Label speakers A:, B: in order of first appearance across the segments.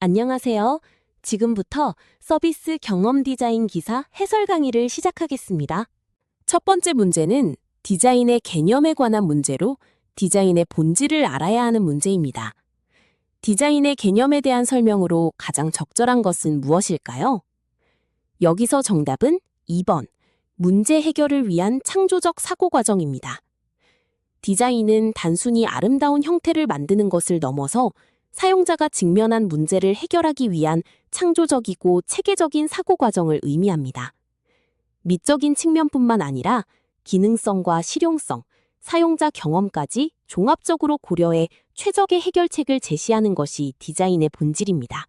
A: 안녕하세요. 지금부터 서비스 경험 디자인 기사 해설 강의를 시작하겠습니다. 첫 번째 문제는 디자인의 개념에 관한 문제로 디자인의 본질을 알아야 하는 문제입니다. 디자인의 개념에 대한 설명으로 가장 적절한 것은 무엇일까요? 여기서 정답은 2번, 문제 해결을 위한 창조적 사고 과정입니다. 디자인은 단순히 아름다운 형태를 만드는 것을 넘어서 사용자가 직면한 문제를 해결하기 위한 창조적이고 체계적인 사고 과정을 의미합니다. 미적인 측면뿐만 아니라 기능성과 실용성, 사용자 경험까지 종합적으로 고려해 최적의 해결책을 제시하는 것이 디자인의 본질입니다.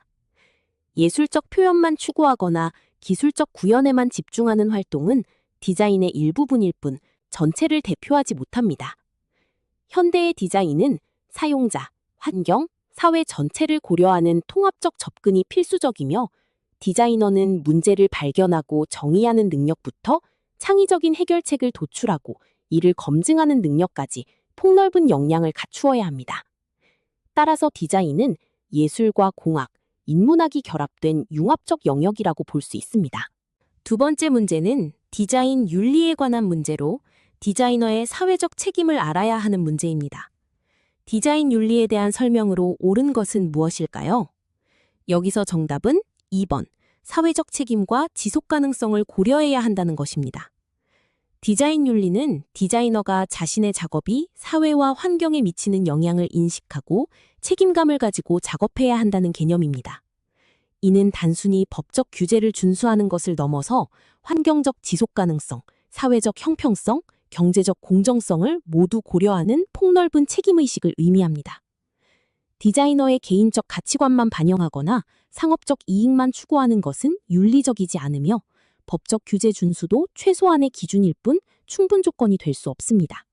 A: 예술적 표현만 추구하거나 기술적 구현에만 집중하는 활동은 디자인의 일부분일 뿐 전체를 대표하지 못합니다. 현대의 디자인은 사용자, 환경, 사회 전체를 고려하는 통합적 접근이 필수적이며 디자이너는 문제를 발견하고 정의하는 능력부터 창의적인 해결책을 도출하고 이를 검증하는 능력까지 폭넓은 역량을 갖추어야 합니다. 따라서 디자인은 예술과 공학, 인문학이 결합된 융합적 영역이라고 볼 수 있습니다. 두 번째 문제는 디자인 윤리에 관한 문제로 디자이너의 사회적 책임을 알아야 하는 문제입니다. 디자인 윤리에 대한 설명으로 옳은 것은 무엇일까요? 여기서 정답은 2번, 사회적 책임과 지속 가능성을 고려해야 한다는 것입니다. 디자인 윤리는 디자이너가 자신의 작업이 사회와 환경에 미치는 영향을 인식하고 책임감을 가지고 작업해야 한다는 개념입니다. 이는 단순히 법적 규제를 준수하는 것을 넘어서 환경적 지속 가능성, 사회적 형평성, 경제적 공정성을 모두 고려하는 폭넓은 책임의식을 의미합니다. 디자이너의 개인적 가치관만 반영하거나 상업적 이익만 추구하는 것은 윤리적이지 않으며 법적 규제 준수도 최소한의 기준일 뿐 충분 조건이 될 수 없습니다.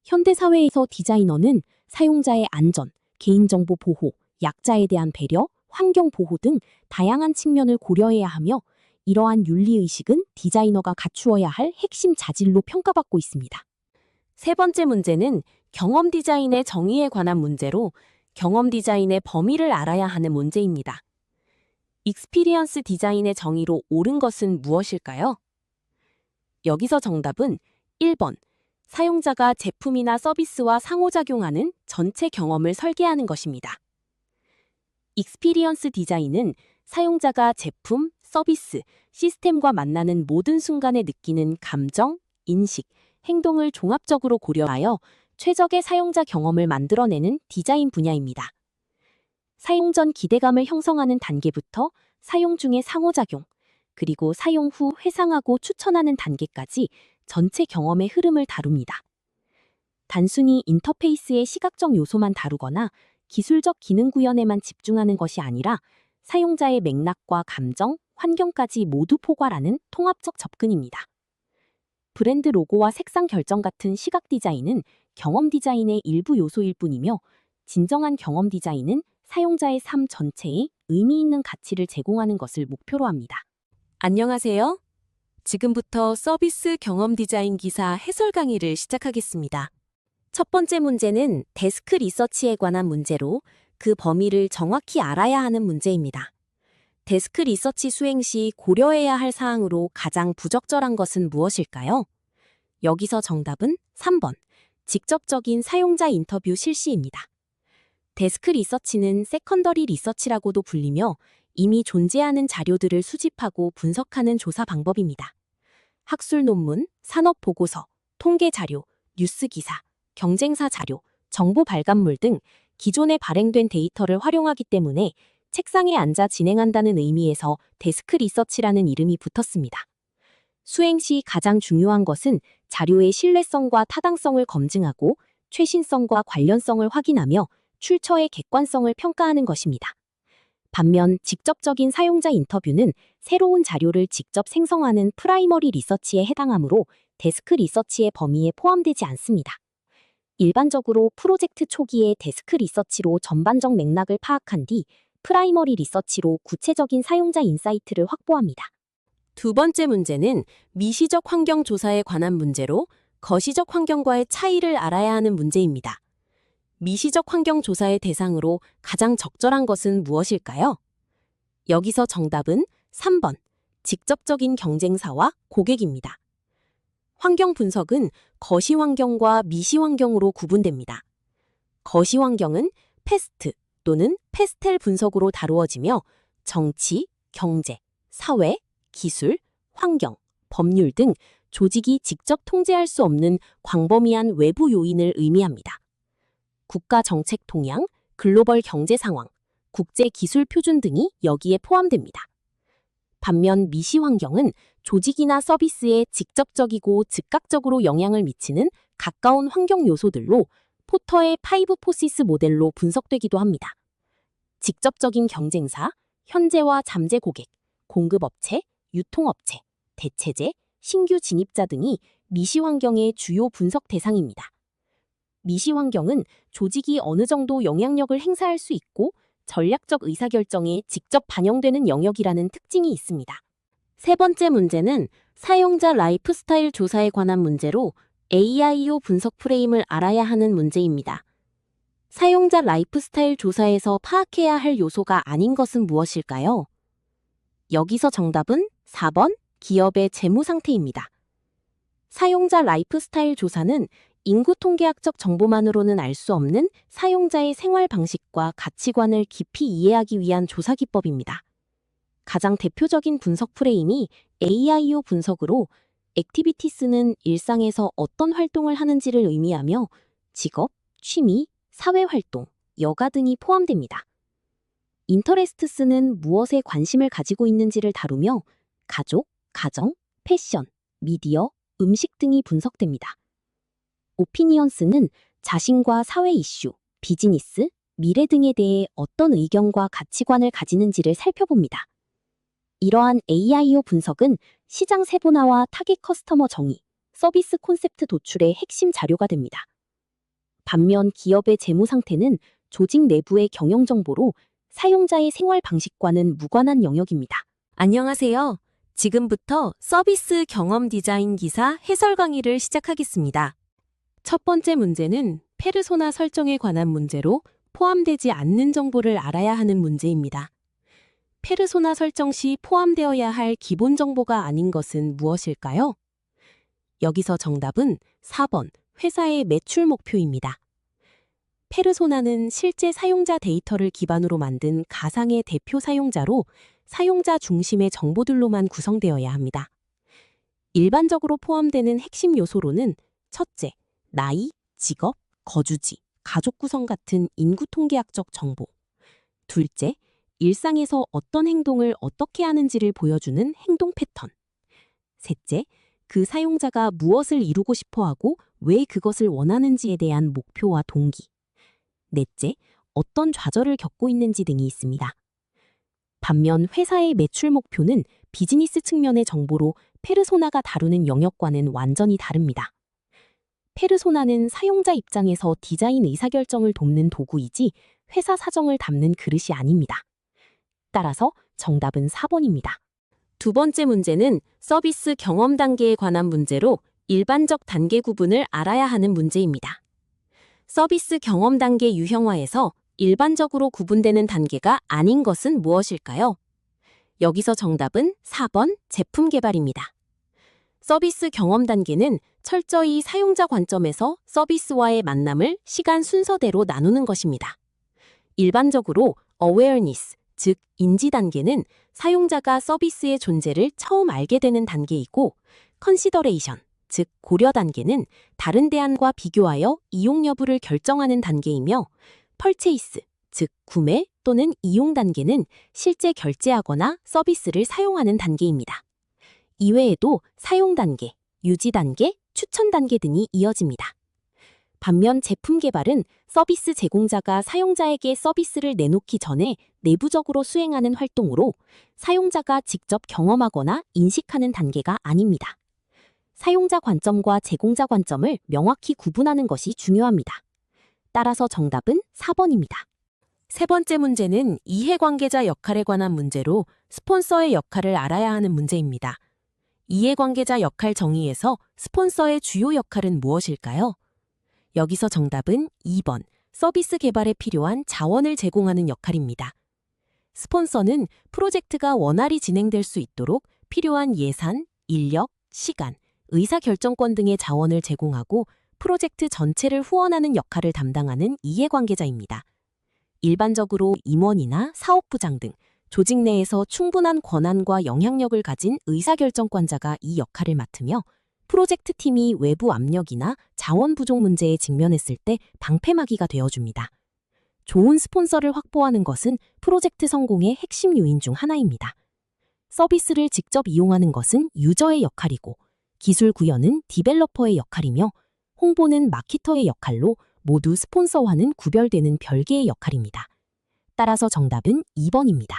A: 현대사회에서 디자이너는 사용자의 안전, 개인정보 보호, 약자에 대한 배려, 환경 보호 등 다양한 측면을 고려해야 하며 이러한 윤리의식은 디자이너가 갖추어야 할 핵심 자질로 평가받고 있습니다. 세 번째 문제는 경험 디자인의 정의에 관한 문제로 경험 디자인의 범위를 알아야 하는 문제입니다. 익스피리언스 디자인의 정의로 옳은 것은 무엇일까요? 여기서 정답은 1번, 사용자가 제품이나 서비스와 상호작용하는 전체 경험을 설계하는 것입니다. 익스피리언스 디자인은 사용자가 제품, 서비스, 시스템과 만나는 모든 순간에 느끼는 감정, 인식, 행동을 종합적으로 고려하여 최적의 사용자 경험을 만들어내는 디자인 분야입니다. 사용 전 기대감을 형성하는 단계부터 사용 중의 상호작용, 그리고 사용 후 회상하고 추천하는 단계까지 전체 경험의 흐름을 다룹니다. 단순히 인터페이스의 시각적 요소만 다루거나 기술적 기능 구현에만 집중하는 것이 아니라 사용자의 맥락과 감정, 환경까지 모두 포괄하는 통합적 접근입니다. 브랜드 로고와 색상 결정 같은 시각 디자인은 경험 디자인의 일부 요소일 뿐이며 진정한 경험 디자인은 사용자의 삶 전체에 의미 있는 가치를 제공하는 것을 목표로 합니다. 안녕하세요. 지금부터 서비스 경험 디자인 기사 해설 강의를 시작하겠습니다. 첫 번째 문제는 데스크 리서치에 관한 문제로 그 범위를 정확히 알아야 하는 문제입니다. 데스크 리서치 수행 시 고려해야 할 사항으로 가장 부적절한 것은 무엇일까요? 여기서 정답은 3번, 직접적인 사용자 인터뷰 실시입니다. 데스크 리서치는 세컨더리 리서치라고도 불리며 이미 존재하는 자료들을 수집하고 분석하는 조사 방법입니다. 학술 논문, 산업 보고서, 통계 자료, 뉴스 기사, 경쟁사 자료, 정보 발간물 등 기존에 발행된 데이터를 활용하기 때문에 책상에 앉아 진행한다는 의미에서 데스크 리서치라는 이름이 붙었습니다. 수행 시 가장 중요한 것은 자료의 신뢰성과 타당성을 검증하고 최신성과 관련성을 확인하며 출처의 객관성을 평가하는 것입니다. 반면 직접적인 사용자 인터뷰는 새로운 자료를 직접 생성하는 프라이머리 리서치에 해당하므로 데스크 리서치의 범위에 포함되지 않습니다. 일반적으로 프로젝트 초기에 데스크 리서치로 전반적 맥락을 파악한 뒤 프라이머리 리서치로 구체적인 사용자 인사이트를 확보합니다. 두 번째 문제는 미시적 환경 조사에 관한 문제로 거시적 환경과의 차이를 알아야 하는 문제입니다. 미시적 환경 조사의 대상으로 가장 적절한 것은 무엇일까요? 여기서 정답은 3번, 직접적인 경쟁사와 고객입니다. 환경 분석은 거시 환경과 미시 환경으로 구분됩니다. 거시 환경은 패스트 또는 패스텔 분석으로 다루어지며 정치, 경제, 사회, 기술, 환경, 법률 등 조직이 직접 통제할 수 없는 광범위한 외부 요인을 의미합니다. 국가 정책 동향, 글로벌 경제 상황, 국제 기술 표준 등이 여기에 포함됩니다. 반면 미시 환경은 조직이나 서비스에 직접적이고 즉각적으로 영향을 미치는 가까운 환경 요소들로 포터의 5 포시스 모델로 분석되기도 합니다. 직접적인 경쟁사, 현재와 잠재 고객, 공급업체, 유통업체, 대체제, 신규 진입자 등이 미시 환경의 주요 분석 대상입니다. 미시 환경은 조직이 어느 정도 영향력을 행사할 수 있고 전략적 의사결정에 직접 반영되는 영역이라는 특징이 있습니다. 세 번째 문제는 사용자 라이프 스타일 조사에 관한 문제로 AIO 분석 프레임을 알아야 하는 문제입니다. 사용자 라이프 스타일 조사에서 파악해야 할 요소가 아닌 것은 무엇일까요? 여기서 정답은 4번, 기업의 재무 상태입니다. 사용자 라이프 스타일 조사는 인구 통계학적 정보만으로는 알 수 없는 사용자의 생활 방식과 가치관을 깊이 이해하기 위한 조사 기법입니다. 가장 대표적인 분석 프레임이 AIO 분석으로 액티비티스는 일상에서 어떤 활동을 하는지를 의미하며 직업, 취미, 사회활동, 여가 등이 포함됩니다. 인터레스트스는 무엇에 관심을 가지고 있는지를 다루며 가족, 가정, 패션, 미디어, 음식 등이 분석됩니다. 오피니언스는 자신과 사회 이슈, 비즈니스, 미래 등에 대해 어떤 의견과 가치관을 가지는지를 살펴봅니다. 이러한 AIO 분석은 시장 세분화와 타깃 커스터머 정의, 서비스 콘셉트 도출의 핵심 자료가 됩니다. 반면 기업의 재무 상태는 조직 내부의 경영 정보로 사용자의 생활 방식과는 무관한 영역입니다. 안녕하세요. 지금부터 서비스 경험 디자인 기사 해설 강의를 시작하겠습니다. 첫 번째 문제는 페르소나 설정에 관한 문제로 포함되지 않는 정보를 알아야 하는 문제입니다. 페르소나 설정 시 포함되어야 할 기본 정보가 아닌 것은 무엇일까요? 여기서 정답은 4번, 회사의 매출 목표입니다. 페르소나는 실제 사용자 데이터를 기반으로 만든 가상의 대표 사용자로 사용자 중심의 정보들로만 구성되어야 합니다. 일반적으로 포함되는 핵심 요소로는 첫째, 나이, 직업, 거주지, 가족 구성 같은 인구 통계학적 정보. 둘째, 일상에서 어떤 행동을 어떻게 하는지를 보여주는 행동 패턴. 셋째, 그 사용자가 무엇을 이루고 싶어 하고 왜 그것을 원하는지에 대한 목표와 동기. 넷째, 어떤 좌절을 겪고 있는지 등이 있습니다. 반면 회사의 매출 목표는 비즈니스 측면의 정보로 페르소나가 다루는 영역과는 완전히 다릅니다. 페르소나는 사용자 입장에서 디자인 의사결정을 돕는 도구이지 회사 사정을 담는 그릇이 아닙니다. 따라서 정답은 4번입니다. 두 번째 문제는 서비스 경험 단계에 관한 문제로 일반적 단계 구분을 알아야 하는 문제입니다. 서비스 경험 단계 유형화에서 일반적으로 구분되는 단계가 아닌 것은 무엇일까요? 여기서 정답은 4번 제품 개발입니다. 서비스 경험 단계는 철저히 사용자 관점에서 서비스와의 만남을 시간 순서대로 나누는 것입니다. 일반적으로 awareness, 즉 인지 단계는 사용자가 서비스의 존재를 처음 알게 되는 단계이고 consideration, 즉 고려 단계는 다른 대안과 비교하여 이용 여부를 결정하는 단계이며 purchase, 즉 구매 또는 이용 단계는 실제 결제하거나 서비스를 사용하는 단계입니다. 이외에도 사용 단계, 유지 단계, 추천 단계 등이 이어집니다. 반면 제품 개발은 서비스 제공자가 사용자에게 서비스를 내놓기 전에 내부적으로 수행하는 활동으로 사용자가 직접 경험하거나 인식하는 단계가 아닙니다. 사용자 관점과 제공자 관점을 명확히 구분하는 것이 중요합니다. 따라서 정답은 4번입니다. 세 번째 문제는 이해관계자 역할에 관한 문제로 스폰서의 역할을 알아야 하는 문제입니다. 이해관계자 역할 정의에서 스폰서의 주요 역할은 무엇일까요? 여기서 정답은 2번, 서비스 개발에 필요한 자원을 제공하는 역할입니다. 스폰서는 프로젝트가 원활히 진행될 수 있도록 필요한 예산, 인력, 시간, 의사결정권 등의 자원을 제공하고 프로젝트 전체를 후원하는 역할을 담당하는 이해관계자입니다. 일반적으로 임원이나 사업부장 등 조직 내에서 충분한 권한과 영향력을 가진 의사결정권자가 이 역할을 맡으며 프로젝트 팀이 외부 압력이나 자원 부족 문제에 직면했을 때 방패막이가 되어줍니다. 좋은 스폰서를 확보하는 것은 프로젝트 성공의 핵심 요인 중 하나입니다. 서비스를 직접 이용하는 것은 유저의 역할이고, 기술 구현은 디벨로퍼의 역할이며, 홍보는 마케터의 역할로 모두 스폰서와는 구별되는 별개의 역할입니다. 따라서 정답은 2번입니다.